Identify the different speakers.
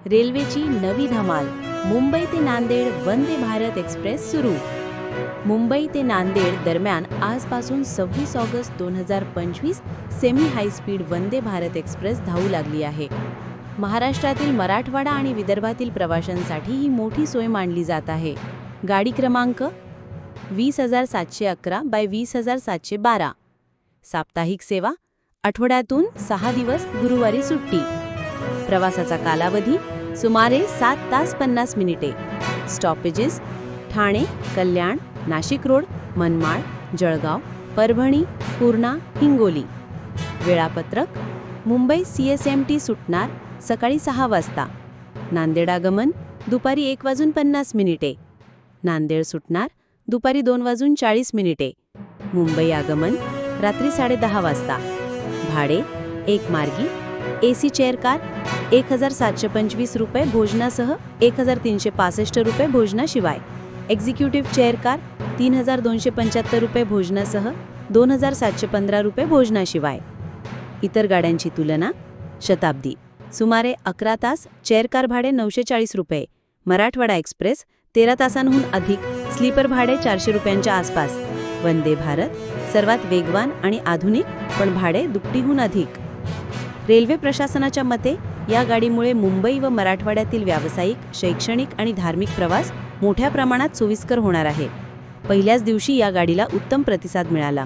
Speaker 1: रेल्वेची नवी धमाल. मुंबई ते नांदेड वंदे भारत एक्सप्रेस सुरू. मुंबई ते नांदेड दरम्यान आजपासून 26 August 2025 semi high speed Vande Bharat express धावू लागली आहे. महाराष्ट्रातील मराठवाडा आणि विदर्भातील प्रवाशांसाठी ही मोठी सोय मानली जात आहे. गाडी क्रमांक 20711 बाय 20712. साप्ताहिक सेवा, आठवड्यातून 6 दिवस, गुरुवारी सुट्टी. प्रवासाचा कालावधी सुमारे 7 तास 50 मिनिटे. स्टॉपेजेस: ठाणे, कल्याण, नाशिक रोड, मनमाड, जळगाव, परभणी, पूर्णा, हिंगोली. वेळापत्रक: मुंबई CSMT सुटणार सकाळी 6 वाजता. नांदेड आगमन दुपारी 1:50 नांदेड सुटणार दुपारी 2:40. मुंबई आगमन रात्री 10:30 वाजता. भाडे: एक मार्गी AC चेअर कार 1725 रुपये भोजनासह, 1365 रुपये भोजनाशिवाय. एक्झिक्युटिव्ह चेअर कार 3275 रुपये भोजनासह, 2715 रुपये भोजनाशिवाय. इतर गाड्यांची तुलना: शताब्दी सुमारे 11 तास, चेअर कार भाडे 940 रुपये. मराठवाडा एक्सप्रेस 13 तासांहून अधिक, स्लीपर भाडे 400 रुपयांच्या आसपास. वंदे भारत सर्वात वेगवान आणि आधुनिक, पण भाडे दुपटीहून अधिक. रेल्वे प्रशासनाच्या मते या गाडीमुळे मुंबई व मराठवाड्यातील व्यावसायिक, शैक्षणिक आणि धार्मिक प्रवास मोठ्या प्रमाणात सोयीस्कर होणार आहे. पहिल्याच दिवशी या गाडीला उत्तम प्रतिसाद मिळाला.